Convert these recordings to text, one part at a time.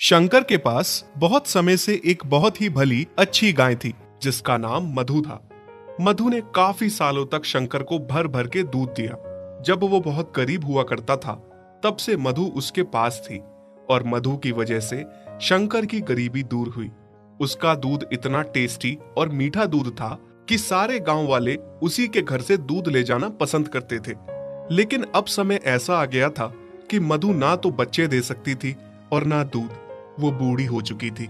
शंकर के पास बहुत समय से एक बहुत ही भली अच्छी गाय थी जिसका नाम मधु था। मधु ने काफी सालों तक शंकर को भर भर के दूध दिया। जब वो बहुत गरीब हुआ करता था तब से मधु उसके पास थी और मधु की वजह से शंकर की गरीबी दूर हुई। उसका दूध इतना टेस्टी और मीठा दूध था कि सारे गांव वाले उसी के घर से दूध ले जाना पसंद करते थे। लेकिन अब समय ऐसा आ गया था कि मधु ना तो बच्चे दे सकती थी और ना दूध। वो बूढ़ी हो चुकी थी।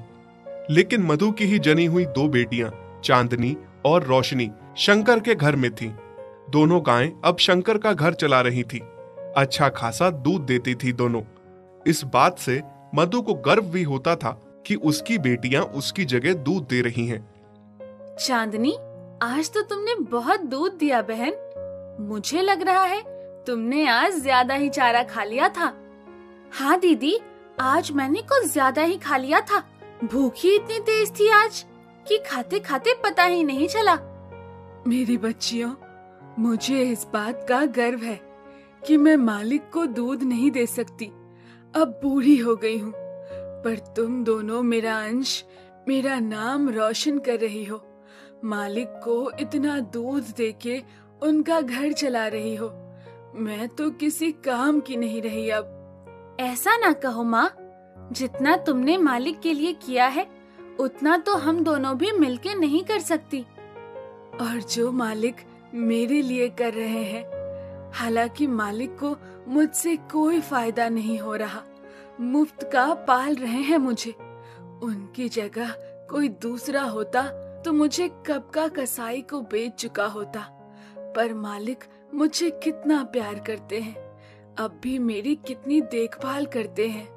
लेकिन मधु की ही जनी हुई दो बेटियां चांदनी और रोशनी शंकर के घर में थीं। दोनों गायें अब शंकर का घर चला रही थी। अच्छा खासा दूध देती थी दोनों। इस बात से मधु को गर्व भी होता था कि उसकी बेटियां उसकी जगह दूध दे रही हैं। चांदनी, आज तो तुमने बहुत दूध दिया बहन। मुझे लग रहा है तुमने आज ज्यादा ही चारा खा लिया था। हाँ दीदी, आज मैंने कुछ ज्यादा ही खा लिया था। भूख ही इतनी तेज थी आज कि खाते खाते पता ही नहीं चला। मेरी बच्चियों, मुझे इस बात का गर्व है कि मैं मालिक को दूध नहीं दे सकती। अब बूढ़ी हो गई हूँ, पर तुम दोनों मेरा अंश, मेरा नाम रोशन कर रही हो। मालिक को इतना दूध देके उनका घर चला रही हो। मैं तो किसी काम की नहीं रही अब। ऐसा ना कहो माँ, जितना तुमने मालिक के लिए किया है उतना तो हम दोनों भी मिलके नहीं कर सकती। और जो मालिक मेरे लिए कर रहे हैं, हालांकि मालिक को मुझसे कोई फायदा नहीं हो रहा, मुफ्त का पाल रहे हैं मुझे। उनकी जगह कोई दूसरा होता तो मुझे कब का कसाई को बेच चुका होता। पर मालिक मुझे कितना प्यार करते हैं, अब भी मेरी कितनी देखभाल करते हैं।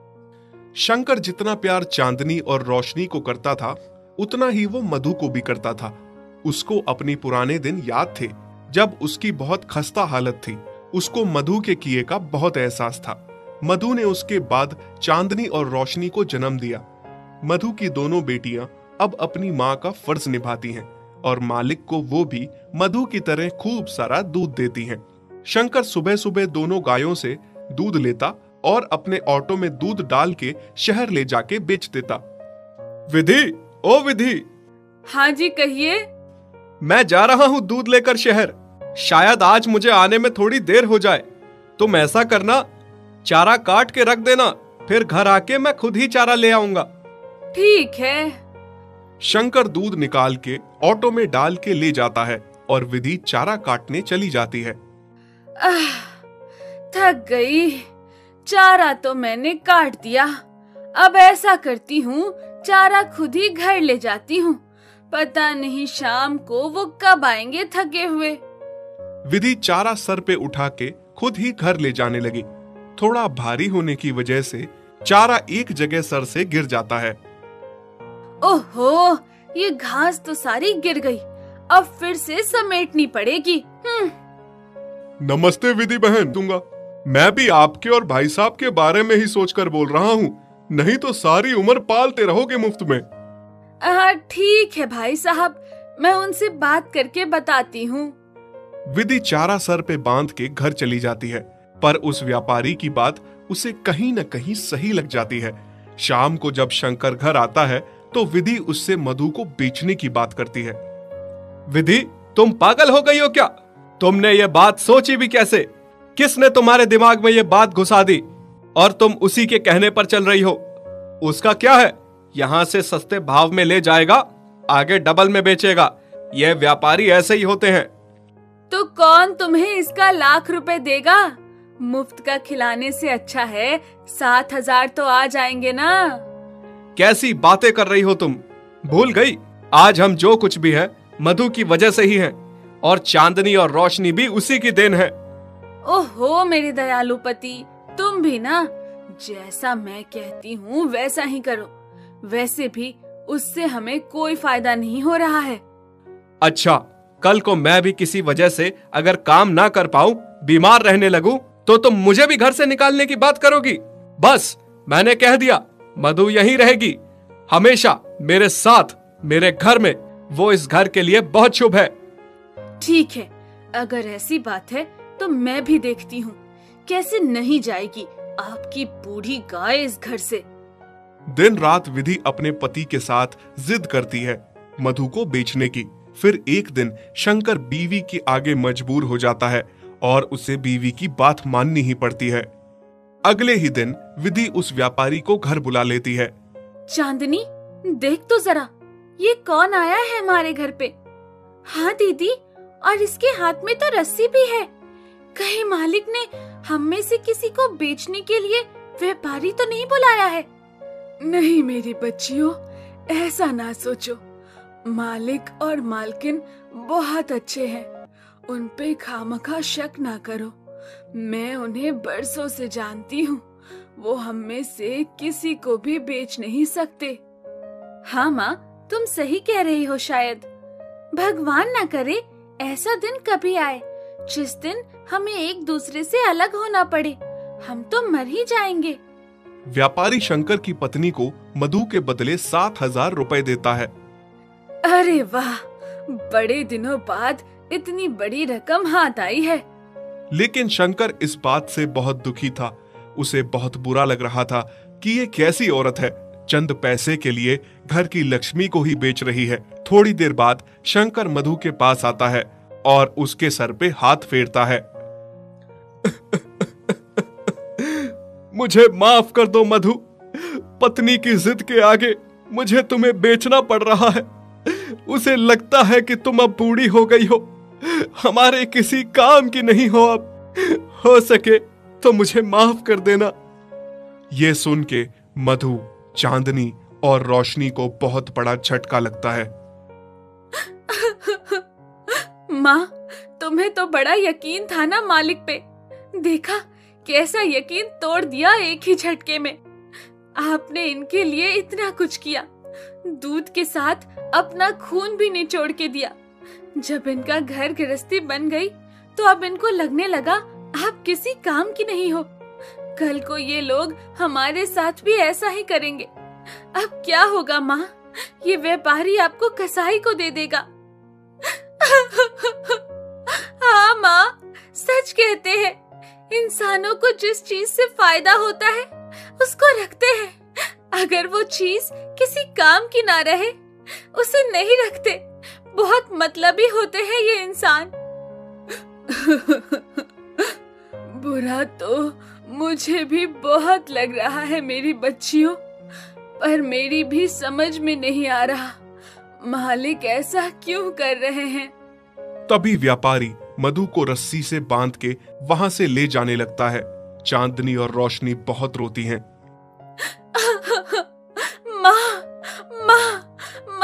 शंकर जितना प्यार चांदनी और रोशनी को करता था उतना ही वो मधु को भी करता था। उसको अपनी पुराने दिन याद थे जब उसकी बहुत खस्ता हालत थी। उसको मधु के किए का बहुत एहसास था। मधु ने उसके बाद चांदनी और रोशनी को जन्म दिया। मधु की दोनों बेटियां अब अपनी माँ का फर्ज निभाती हैं और मालिक को वो भी मधु की तरह खूब सारा दूध देती हैं। शंकर सुबह सुबह दोनों गायों से दूध लेता और अपने ऑटो में दूध डाल के शहर ले जाके बेच देता। विधि, ओ विधि। हाँ जी, कहिए। मैं जा रहा हूँ दूध लेकर शहर। शायद आज मुझे आने में थोड़ी देर हो जाए। तुम ऐसा करना, चारा काट के रख देना, फिर घर आके मैं खुद ही चारा ले आऊंगा। ठीक है। शंकर दूध निकाल के ऑटो में डाल के ले जाता है और विधि चारा काटने चली जाती है। थक गई। चारा तो मैंने काट दिया। अब ऐसा करती हूँ, चारा खुद ही घर ले जाती हूँ। पता नहीं शाम को वो कब आएंगे थके हुए। विधि चारा सर पे उठा के खुद ही घर ले जाने लगी। थोड़ा भारी होने की वजह से चारा एक जगह सर से गिर जाता है। ओहो, ये घास तो सारी गिर गई। अब फिर से समेटनी पड़ेगी। नमस्ते विधि बहन। दूंगा, मैं भी आपके और भाई साहब के बारे में ही सोचकर बोल रहा हूँ, नहीं तो सारी उम्र पालते रहोगे मुफ्त में। ठीक है भाई साहब, मैं उनसे बात करके बताती हूँ। विधि चारा सर पे बांध के घर चली जाती है, पर उस व्यापारी की बात उसे कहीं न कहीं सही लग जाती है। शाम को जब शंकर घर आता है तो विधि उससे मधु को बेचने की बात करती है। विधि, तुम पागल हो गई हो क्या? तुमने ये बात सोची भी कैसे? किसने तुम्हारे दिमाग में ये बात घुसा दी और तुम उसी के कहने पर चल रही हो? उसका क्या है, यहाँ से सस्ते भाव में ले जाएगा, आगे डबल में बेचेगा। ये व्यापारी ऐसे ही होते हैं। तो कौन तुम्हें इसका लाख रुपए देगा? मुफ्त का खिलाने से अच्छा है 7,000 तो आ जाएंगे ना। कैसी बातें कर रही हो तुम? भूल गई, आज हम जो कुछ भी है मधु की वजह से ही है और चांदनी और रोशनी भी उसी की देन है। ओहो मेरे दयालु पति, तुम भी ना, जैसा मैं कहती हूँ वैसा ही करो। वैसे भी उससे हमें कोई फायदा नहीं हो रहा है। अच्छा, कल को मैं भी किसी वजह से अगर काम ना कर पाऊँ, बीमार रहने लगूं, तो तुम मुझे भी घर से निकालने की बात करोगी? बस मैंने कह दिया, मधु यहीं रहेगी हमेशा मेरे साथ, मेरे घर में। वो इस घर के लिए बहुत शुभ है। ठीक है, अगर ऐसी बात है तो मैं भी देखती हूँ कैसे नहीं जाएगी आपकी बूढ़ी गाय इस घर से। दिन रात विधि अपने पति के साथ जिद करती है मधु को बेचने की। फिर एक दिन शंकर बीवी के आगे मजबूर हो जाता है और उसे बीवी की बात माननी ही पड़ती है। अगले ही दिन विधि उस व्यापारी को घर बुला लेती है। चांदनी, देख तो जरा, ये कौन आया है हमारे घर पे? हाँ दीदी, और इसके हाथ में तो रस्सी भी है। कहीं मालिक ने हम में से किसी को बेचने के लिए व्यापारी तो नहीं बुलाया है? नहीं मेरी बच्चियों, ऐसा ना सोचो। मालिक और मालकिन बहुत अच्छे हैं, उन पे खामखा शक ना करो। मैं उन्हें बरसों से जानती हूँ, वो हम में से किसी को भी बेच नहीं सकते। हाँ माँ, तुम सही कह रही हो। शायद भगवान ना करे ऐसा दिन कभी आए जिस दिन हमें एक दूसरे से अलग होना पड़े। हम तो मर ही जाएंगे। व्यापारी शंकर की पत्नी को मधु के बदले 7,000 रुपए देता है। अरे वाह, बड़े दिनों बाद इतनी बड़ी रकम हाथ आई है। लेकिन शंकर इस बात से बहुत दुखी था। उसे बहुत बुरा लग रहा था कि ये कैसी औरत है, चंद पैसे के लिए घर की लक्ष्मी को ही बेच रही है। थोड़ी देर बाद शंकर मधु के पास आता है और उसके सर पे हाथ फेरता है। मुझे माफ कर दो मधु, पत्नी की जिद के आगे मुझे तुम्हें बेचना पड़ रहा है। उसे लगता है कि तुम अब बूढ़ी हो गई हो, हमारे किसी काम की नहीं हो अब। हो सके तो मुझे माफ कर देना। ये सुन के मधु, चांदनी और रोशनी को बहुत बड़ा झटका लगता है। माँ, तुम्हें तो बड़ा यकीन था ना मालिक पे। देखा कैसा यकीन तोड़ दिया एक ही झटके में। आपने इनके लिए इतना कुछ किया, दूध के साथ अपना खून भी निचोड़ के दिया। जब इनका घर गृहस्थी बन गई तो अब इनको लगने लगा आप किसी काम की नहीं हो। कल को ये लोग हमारे साथ भी ऐसा ही करेंगे। अब क्या होगा माँ? ये व्यापारी आपको कसाई को दे देगा। हाँ माँ, सच कहते हैं, इंसानों को जिस चीज से फायदा होता है उसको रखते हैं। अगर वो चीज किसी काम की ना रहे उसे नहीं रखते। बहुत मतलबी होते हैं ये इंसान। बुरा तो मुझे भी बहुत लग रहा है मेरी बच्चियों, पर मेरी भी समझ में नहीं आ रहा मालिक ऐसा क्यों कर रहे हैं। तभी व्यापारी मधु को रस्सी से बांध के वहां से ले जाने लगता है। चांदनी और रोशनी बहुत रोती हैं। माँ,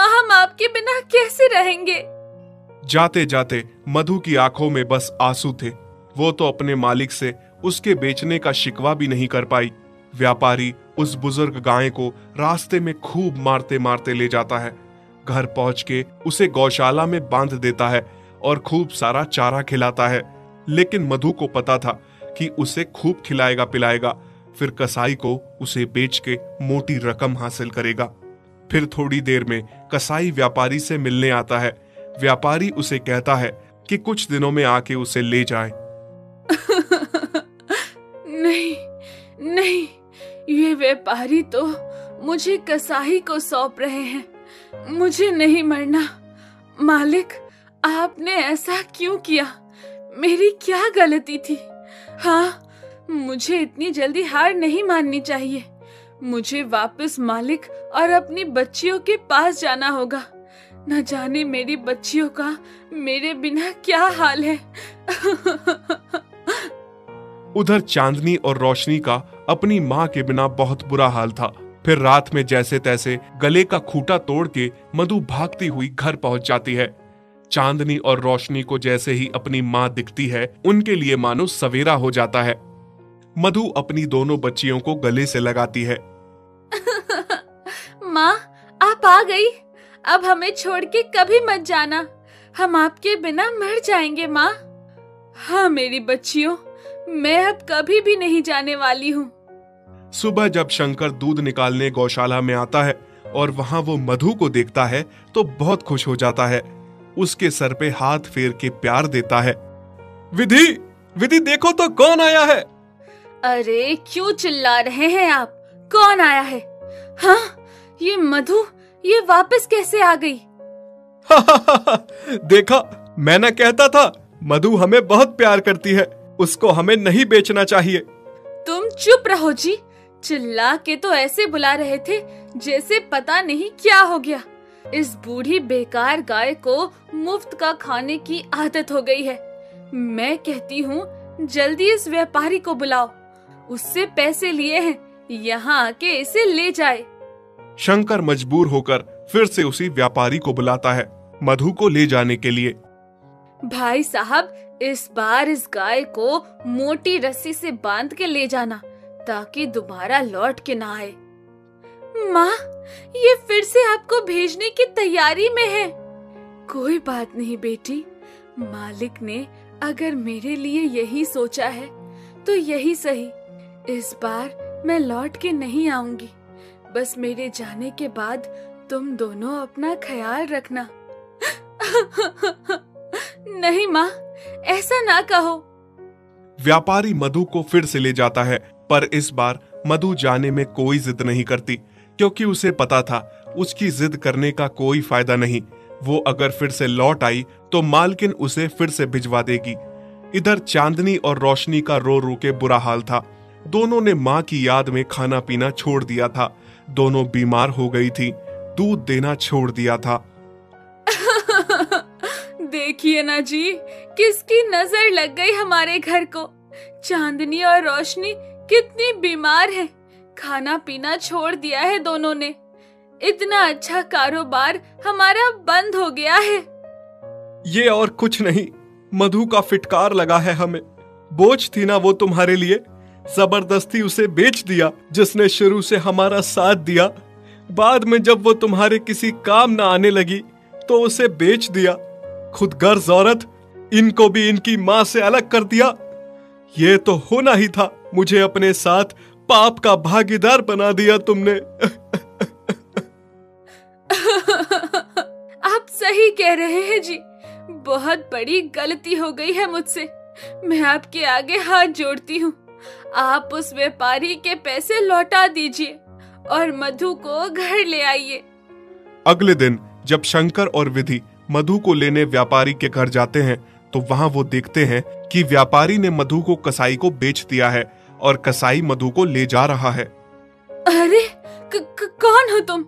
हम आपके बिना कैसे रहेंगे? जाते जाते मधु की आंखों में बस आंसू थे। वो तो अपने मालिक से उसके बेचने का शिकवा भी नहीं कर पाई। व्यापारी उस बुजुर्ग गाय को रास्ते में खूब मारते मारते ले जाता है। घर पहुंच के उसे गौशाला में बांध देता है और खूब सारा चारा खिलाता है। लेकिन मधु को पता था कि उसे खूब खिलाएगा पिलाएगा, फिर कसाई को उसे बेच के मोटी रकम हासिल करेगा। फिर थोड़ी देर में कसाई व्यापारी से मिलने आता है। व्यापारी उसे कहता है कि कुछ दिनों में आके उसे ले जाए। नहीं नहीं, ये व्यापारी तो मुझे कसाई को सौंप रहे हैं। मुझे नहीं मरना। मालिक, आपने ऐसा क्यों किया? मेरी क्या गलती थी? हाँ, मुझे इतनी जल्दी हार नहीं माननी चाहिए। मुझे वापस मालिक और अपनी बच्चियों के पास जाना होगा। न जाने मेरी बच्चियों का मेरे बिना क्या हाल है। उधर चांदनी और रोशनी का अपनी माँ के बिना बहुत बुरा हाल था। फिर रात में जैसे तैसे गले का खूंटा तोड़ के मधु भागती हुई घर पहुंच जाती है। चांदनी और रोशनी को जैसे ही अपनी माँ दिखती है, उनके लिए मानो सवेरा हो जाता है। मधु अपनी दोनों बच्चियों को गले से लगाती है। माँ, आप आ गई। अब हमें छोड़ के कभी मत जाना, हम आपके बिना मर जाएंगे माँ। हाँ मेरी बच्चियों, मैं अब कभी भी नहीं जाने वाली हूँ। सुबह जब शंकर दूध निकालने गौशाला में आता है और वहाँ वो मधु को देखता है तो बहुत खुश हो जाता है। उसके सर पे हाथ फेर के प्यार देता है। विधि, विधि देखो तो कौन आया है। अरे क्यों चिल्ला रहे हैं आप? कौन आया है? हाँ, ये मधु ये वापस कैसे आ गई? देखा, मैं ना कहता था, मधु हमें बहुत प्यार करती है, उसको हमें नहीं बेचना चाहिए। तुम चुप रहो जी, चिल्ला के तो ऐसे बुला रहे थे जैसे पता नहीं क्या हो गया। इस बूढ़ी बेकार गाय को मुफ्त का खाने की आदत हो गई है। मैं कहती हूँ जल्दी इस व्यापारी को बुलाओ, उससे पैसे लिए हैं, यहाँ आके इसे ले जाए। शंकर मजबूर होकर फिर से उसी व्यापारी को बुलाता है मधु को ले जाने के लिए। भाई साहब, इस बार इस गाय को मोटी रस्सी से बांध के ले जाना ताकि दोबारा लौट के ना आए। माँ, ये फिर से आपको भेजने की तैयारी में है। कोई बात नहीं बेटी, मालिक ने अगर मेरे लिए यही सोचा है तो यही सही। इस बार मैं लौट के नहीं आऊंगी, बस मेरे जाने के बाद तुम दोनों अपना ख्याल रखना। नहीं माँ, ऐसा ना कहो। व्यापारी मधु को फिर से ले जाता है, पर इस बार मधु जाने में कोई जिद नहीं करती, क्योंकि उसे पता था उसकी जिद करने का कोई फायदा नहीं। वो अगर फिर से लौट आई तो मालकिन उसे फिर से भिजवा देगी। इधर चांदनी और रोशनी का रो रो के बुरा हाल था। दोनों ने माँ की याद में खाना पीना छोड़ दिया था। दोनों बीमार हो गई थी, दूध देना छोड़ दिया था। देखिए ना जी, किसकी नजर लग गई हमारे घर को। चांदनी और रोशनी कितनी बीमार है, खाना पीना छोड़ दिया है दोनों ने। इतना अच्छा कारोबार हमारा बंद हो गया है। ये और कुछ नहीं, मधु का फिटकार लगा है हमें। बोझ थी ना वो तुम्हारे लिए, जबरदस्ती उसे बेच दिया। जिसने शुरू से हमारा साथ दिया, बाद में जब वो तुम्हारे किसी काम ना आने लगी तो उसे बेच दिया। खुद गर्ज औरत, इनको भी इनकी माँ से अलग कर दिया। ये तो होना ही था, मुझे अपने साथ पाप का भागीदार बना दिया तुमने। आप सही कह रहे हैं जी, बहुत बड़ी गलती हो गई है मुझसे। मैं आपके आगे हाथ जोड़ती हूँ। आप उस व्यापारी के पैसे लौटा दीजिए और मधु को घर ले आइए। अगले दिन जब शंकर और विधि मधु को लेने व्यापारी के घर जाते हैं तो वहां वो देखते हैं कि व्यापारी ने मधु को कसाई को बेच दिया है और कसाई मधु को ले जा रहा है। अरे कौन हो तुम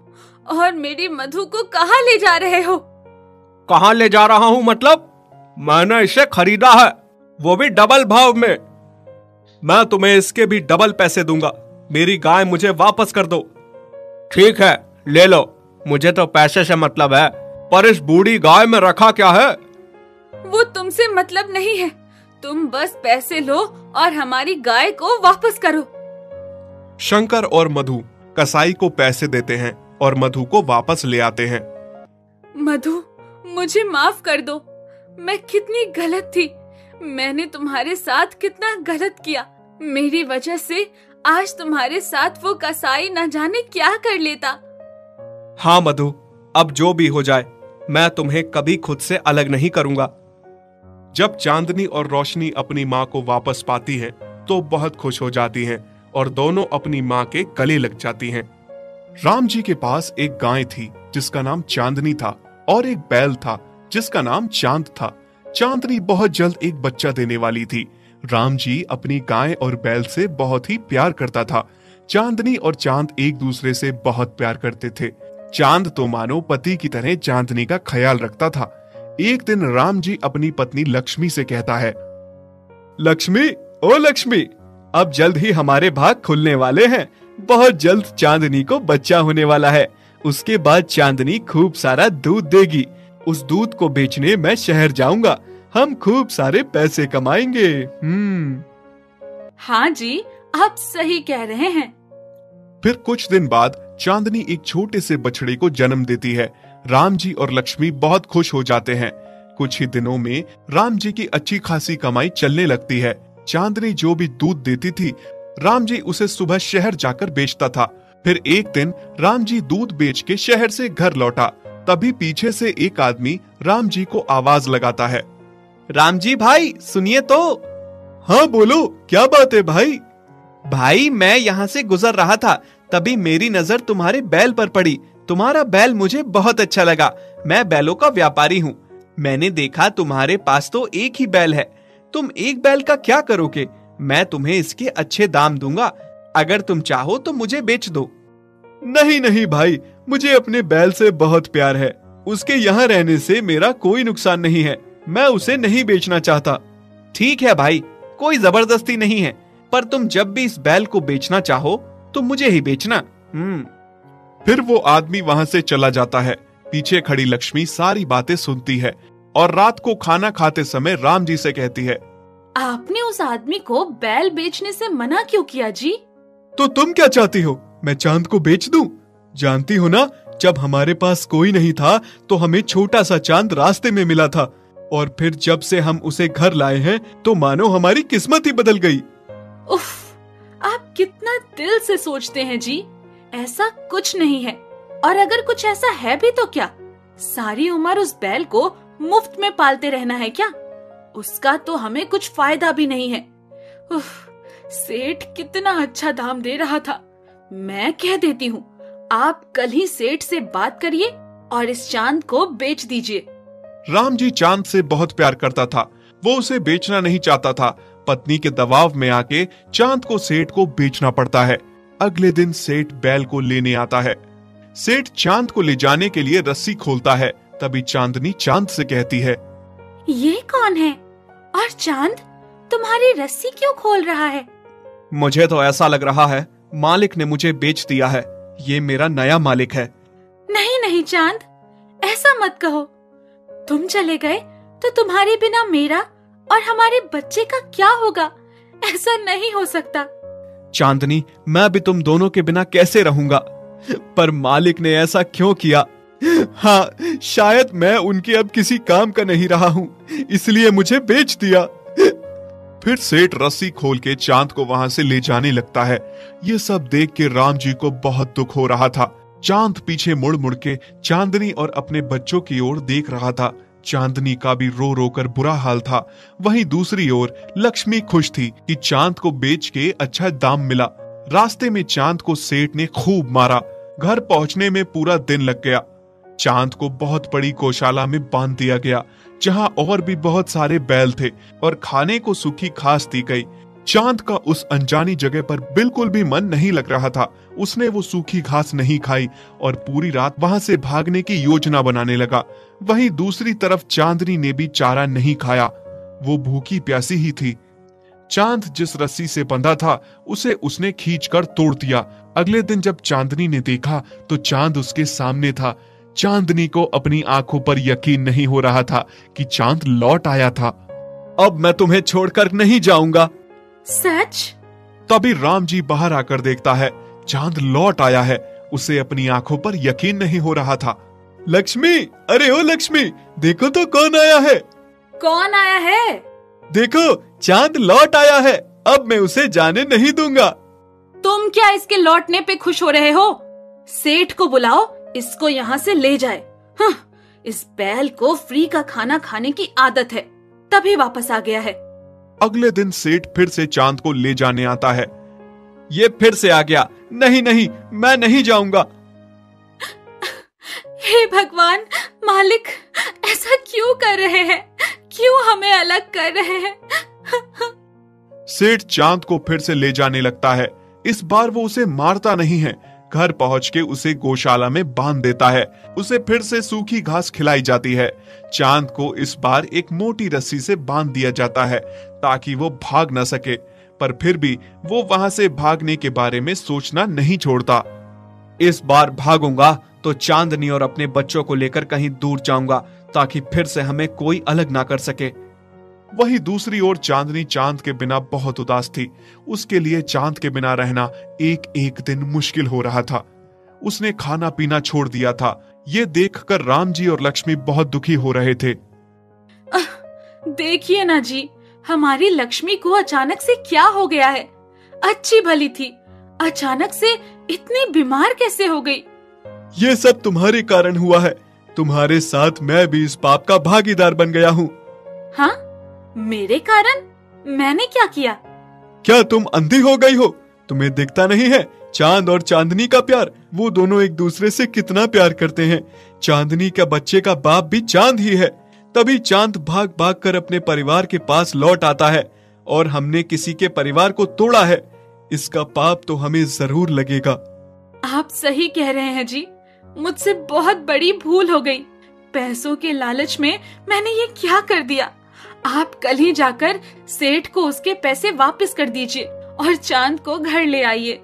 और मेरी मधु को कहाँ ले जा रहे हो? कहाँ ले जा रहा हूँ मतलब? मैंने इसे खरीदा है, वो भी डबल भाव में। मैं तुम्हें इसके भी डबल पैसे दूंगा। मेरी गाय मुझे वापस कर दो। ठीक है, ले लो, मुझे तो पैसे से मतलब है, पर इस बूढ़ी गाय में रखा क्या है? वो तुमसे मतलब नहीं है। तुम बस पैसे लो और हमारी गाय को वापस करो। शंकर और मधु कसाई को पैसे देते हैं और मधु को वापस ले आते हैं। मधु, मुझे माफ कर दो। मैं कितनी गलत थी। मैंने तुम्हारे साथ कितना गलत किया। मेरी वजह से आज तुम्हारे साथ वो कसाई न जाने क्या कर लेता। हाँ मधु, अब जो भी हो जाए, मैं तुम्हें कभी खुद से अलग नहीं करूंगा। जब चांदनी और रोशनी अपनी माँ को वापस पाती हैं, तो बहुत खुश हो जाती हैं और दोनों अपनी माँ के गले लग जाती हैं। राम जी के पास एक गाय थी जिसका नाम चांदनी था और एक बैल था जिसका नाम चांद था। चांदनी बहुत जल्द एक बच्चा देने वाली थी। राम जी अपनी गाय और बैल से बहुत ही प्यार करता था। चांदनी और चांद एक दूसरे से बहुत प्यार करते थे। चांद तो मानो पति की तरह चांदनी का ख्याल रखता था। एक दिन राम जी अपनी पत्नी लक्ष्मी से कहता है, लक्ष्मी, ओ लक्ष्मी, अब जल्द ही हमारे भाग खुलने वाले हैं। बहुत जल्द चांदनी को बच्चा होने वाला है। उसके बाद चांदनी खूब सारा दूध देगी। उस दूध को बेचने मैं शहर जाऊंगा। हम खूब सारे पैसे कमाएंगे। हाँ जी, आप सही कह रहे हैं। फिर कुछ दिन बाद चांदनी एक छोटे से बछड़े को जन्म देती है। राम जी और लक्ष्मी बहुत खुश हो जाते हैं। कुछ ही दिनों में राम जी की अच्छी खासी कमाई चलने लगती है। चांदनी जो भी दूध देती थी, राम जी उसे सुबह शहर जाकर बेचता था। फिर एक दिन राम जी दूध बेच के शहर से घर लौटा। तभी पीछे से एक आदमी राम जी को आवाज लगाता है, राम जी भाई, सुनिए तो। हाँ बोलो, क्या बात है भाई? भाई, मैं यहाँ से गुजर रहा था तभी मेरी नजर तुम्हारे बैल पर पड़ी। तुम्हारा बैल मुझे बहुत अच्छा लगा। मैं बैलों का व्यापारी हूँ। मैंने देखा तुम्हारे पास तो एक ही बैल है। तुम एक बैल का क्या करोगे? मैं तुम्हें इसके अच्छे दाम दूंगा। अगर तुम चाहो तो मुझे बेच दो। नहीं नहीं भाई, मुझे अपने बैल से बहुत प्यार है। उसके यहाँ रहने से मेरा कोई नुकसान नहीं है। मैं उसे नहीं बेचना चाहता। ठीक है भाई, कोई जबरदस्ती नहीं है, पर तुम जब भी इस बैल को बेचना चाहो तो मुझे ही बेचना। फिर वो आदमी वहां से चला जाता है। पीछे खड़ी लक्ष्मी सारी बातें सुनती है और रात को खाना खाते समय राम जी से कहती है, आपने उस आदमी को बैल बेचने से मना क्यों किया जी? तो तुम क्या चाहती हो, मैं चांद को बेच दूं? जानती हो ना, जब हमारे पास कोई नहीं था तो हमें छोटा सा चांद रास्ते में मिला था, और फिर जब से हम उसे घर लाए हैं तो मानो हमारी किस्मत ही बदल गई। उफ, आप कितना दिल से सोचते हैं जी। ऐसा कुछ नहीं है, और अगर कुछ ऐसा है भी तो क्या? सारी उम्र उस बैल को मुफ्त में पालते रहना है क्या? उसका तो हमें कुछ फायदा भी नहीं है। उफ, सेठ कितना अच्छा दाम दे रहा था। मैं कह देती हूँ, आप कल ही सेठ से बात करिए और इस चांद को बेच दीजिए। राम जी चांद से बहुत प्यार करता था। वो उसे बेचना नहीं चाहता था। पत्नी के दबाव में आके चांद को सेठ को बेचना पड़ता है। अगले दिन सेठ बैल को लेने आता है। सेठ चांद को ले जाने के लिए रस्सी खोलता है। तभी चांदनी चांद से कहती है, ये कौन है? और चांद तुम्हारी रस्सी क्यों खोल रहा है? मुझे तो ऐसा लग रहा है मालिक ने मुझे बेच दिया है। ये मेरा नया मालिक है। नहीं नहीं चांद, ऐसा मत कहो। तुम चले गए तो तुम्हारे बिना मेरा और हमारे बच्चे का क्या होगा? ऐसा नहीं हो सकता। चांदनी, मैं भी तुम दोनों के बिना कैसे रहूंगा? पर मालिक ने ऐसा क्यों किया? हाँ, शायद मैं उनके अब किसी काम का नहीं रहा हूँ, इसलिए मुझे बेच दिया। फिर सेठ रस्सी खोल के चांद को वहां से ले जाने लगता है। ये सब देख के राम जी को बहुत दुख हो रहा था। चांद पीछे मुड़ मुड़ के चांदनी और अपने बच्चों की ओर देख रहा था। चांदनी का भी रो रो कर बुरा हाल था। वहीं दूसरी ओर लक्ष्मी खुश थी कि चांद को बेच के अच्छा दाम मिला। रास्ते में चांद को सेठ ने खूब मारा। घर पहुंचने में पूरा दिन लग गया। चांद को बहुत बड़ी गौशाला में बांध दिया गया, जहां और भी बहुत सारे बैल थे और खाने को सूखी घास दी गई। चांद का उस अनजानी जगह पर बिल्कुल भी मन नहीं लग रहा था। उसने वो सूखी घास नहीं खाई और पूरी रात वहां से भागने की योजना बनाने लगा। वहीं दूसरी तरफ चांदनी ने भी चारा नहीं खाया। वो भूखी प्यासी ही थी। चांद जिस रस्सी से बंधा था उसे उसने खींचकर तोड़ दिया। अगले दिन जब चांदनी ने देखा तो चांद उसके सामने था। चांदनी को अपनी आंखों पर यकीन नहीं हो रहा था कि चांद लौट आया था। अब मैं तुम्हें छोड़कर नहीं जाऊंगा। सच? तभी राम जी बाहर आकर देखता है चांद लौट आया है। उसे अपनी आंखों पर यकीन नहीं हो रहा था। लक्ष्मी, अरे ओ लक्ष्मी, देखो तो कौन आया है। कौन आया है? देखो, चांद लौट आया है। अब मैं उसे जाने नहीं दूंगा। तुम क्या इसके लौटने पे खुश हो रहे हो? सेठ को बुलाओ, इसको यहाँ से ले जाए। हाँ, इस बैल को फ्री का खाना खाने की आदत है, तभी वापस आ गया है। अगले दिन सेठ फिर से चांद को ले जाने आता है। ये फिर से आ गया। नहीं नहीं, मैं नहीं जाऊंगा। हे भगवान, मालिक ऐसा क्यों कर रहे हैं? क्यों हमें अलग कर रहे हैं? सेठ चांद को फिर से ले जाने लगता है। इस बार वो उसे मारता नहीं है। घर पहुंच के उसे गौशाला में बांध देता है। उसे फिर से सूखी घास खिलाई जाती है। चांद को इस बार एक मोटी रस्सी से बांध दिया जाता है ताकि वो भाग न सके, पर फिर भी वो वहां से भागने के बारे में सोचना नहीं छोड़ता। इस बार भागूंगा तो चांदनी और अपने बच्चों को लेकर कहीं दूर जाऊंगा ताकि फिर से हमें कोई अलग ना कर सके। वहीं दूसरी ओर चांदनी चांद के बिना बहुत उदास थी। उसके लिए चांद के बिना रहना एक एक दिन मुश्किल हो रहा था। उसने खाना पीना छोड़ दिया था। ये देखकर राम जी और लक्ष्मी बहुत दुखी हो रहे थे। देखिए ना जी, हमारी लक्ष्मी को अचानक से क्या हो गया है? अच्छी भली थी, अचानक से इतनी बीमार कैसे हो गई? ये सब तुम्हारे कारण हुआ है। तुम्हारे साथ मैं भी इस पाप का भागीदार बन गया हूँ। हाँ, मेरे कारण? मैंने क्या किया? क्या तुम अंधी हो गई हो? तुम्हें दिखता नहीं है चांद और चांदनी का प्यार, वो दोनों एक दूसरे से कितना प्यार करते हैं। चांदनी का बच्चे का बाप भी चांद ही है। तभी चांद भाग भाग कर अपने परिवार के पास लौट आता है और हमने किसी के परिवार को तोड़ा है, इसका पाप तो हमें जरूर लगेगा। आप सही कह रहे हैं जी, मुझसे बहुत बड़ी भूल हो गई। पैसों के लालच में मैंने ये क्या कर दिया। आप कल ही जाकर सेठ को उसके पैसे वापस कर दीजिए और चांद को घर ले आइए।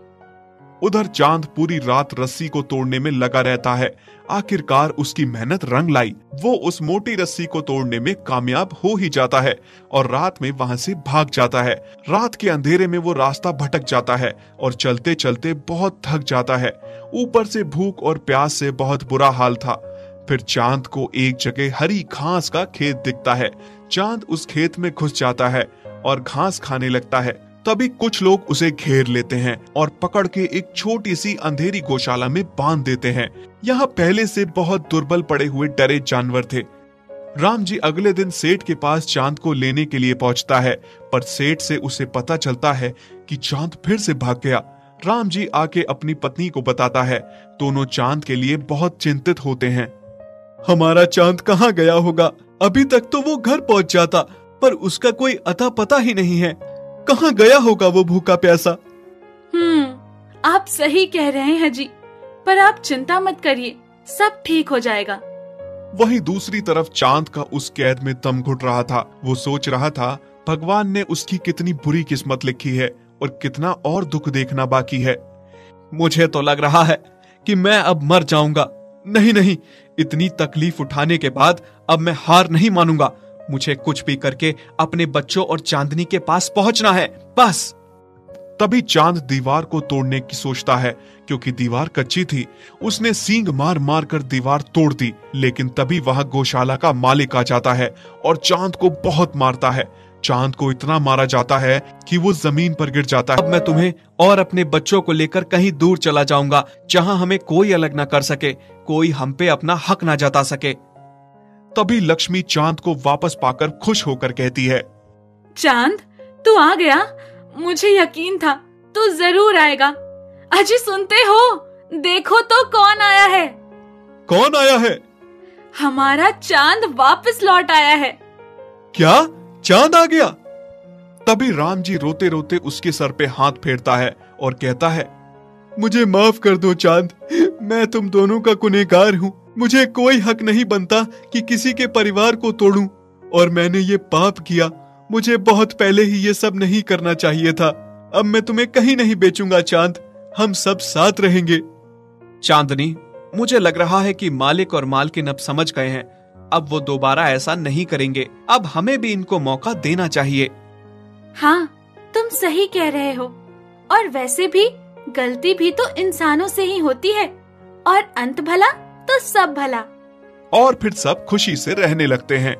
उधर चांद पूरी रात रस्सी को तोड़ने में लगा रहता है। आखिरकार उसकी मेहनत रंग लाई। वो उस मोटी रस्सी को तोड़ने में कामयाब हो ही जाता है और रात में वहां से भाग जाता है। रात के अंधेरे में वो रास्ता भटक जाता है और चलते चलते बहुत थक जाता है। ऊपर से भूख और प्यास से बहुत बुरा हाल था। फिर चांद को एक जगह हरी घास का खेत दिखता है। चांद उस खेत में घुस जाता है और घास खाने लगता है। तभी कुछ लोग उसे घेर लेते हैं और पकड़ के एक छोटी सी अंधेरी गौशाला में बांध देते हैं। यहाँ पहले से बहुत दुर्बल पड़े हुए डरे जानवर थे। राम जी अगले दिन सेठ के पास चांद को लेने के लिए पहुंचता है, पर सेठ से उसे पता चलता है कि चांद फिर से भाग गया। राम जी आके अपनी पत्नी को बताता है। दोनों चांद के लिए बहुत चिंतित होते हैं। हमारा चांद कहाँ गया होगा? अभी तक तो वो घर पहुंच जाता, पर उसका कोई अता पता ही नहीं है। कहाँ गया होगा वो भूखा प्यासा? आप सही कह रहे हैं जी, पर आप चिंता मत करिए, सब ठीक हो जाएगा। वहीं दूसरी तरफ चांद का उस कैद में दम घुट रहा था। वो सोच रहा था भगवान ने उसकी कितनी बुरी किस्मत लिखी है और कितना और दुख देखना बाकी है। मुझे तो लग रहा है कि मैं अब मर जाऊंगा। नहीं नहीं, इतनी तकलीफ उठाने के बाद अब मैं हार नहीं मानूंगा। मुझे कुछ भी करके अपने बच्चों और चांदनी के पास पहुंचना है, बस। तभी चांद दीवार को तोड़ने की सोचता है, क्योंकि दीवार कच्ची थी। उसने सींग मार मार कर दीवार तोड़ दी, लेकिन तभी वहां गौशाला का मालिक आ जाता है और चांद को बहुत मारता है। चांद को इतना मारा जाता है कि वो जमीन पर गिर जाता है। अब मैं तुम्हें और अपने बच्चों को लेकर कहीं दूर चला जाऊंगा, जहां हमें कोई अलग ना कर सके, कोई हम पे अपना हक ना जता सके। तभी लक्ष्मी चांद को वापस पाकर खुश होकर कहती है, चांद तू आ गया, मुझे यकीन था तू जरूर आएगा। अजी सुनते हो, देखो तो कौन आया है। कौन आया है? हमारा चांद वापस लौट आया है। क्या चांद आ गया? तभी राम जी रोते रोते उसके सर पे हाथ फेरता है और कहता है, मुझे माफ कर दो चांद, मैं तुम दोनों का गुनहगार हूँ। मुझे कोई हक नहीं बनता कि किसी के परिवार को तोड़ूं, और मैंने ये पाप किया। मुझे बहुत पहले ही ये सब नहीं करना चाहिए था। अब मैं तुम्हें कहीं नहीं बेचूंगा चांद, हम सब साथ रहेंगे। चांदनी, मुझे लग रहा है कि मालिक और मालकिन अब समझ गए हैं। अब वो दोबारा ऐसा नहीं करेंगे। अब हमें भी इनको मौका देना चाहिए। हाँ, तुम सही कह रहे हो। और वैसे भी गलती भी तो इंसानों से ही होती है, और अंत भला तो सब भला। और फिर सब खुशी से रहने लगते हैं।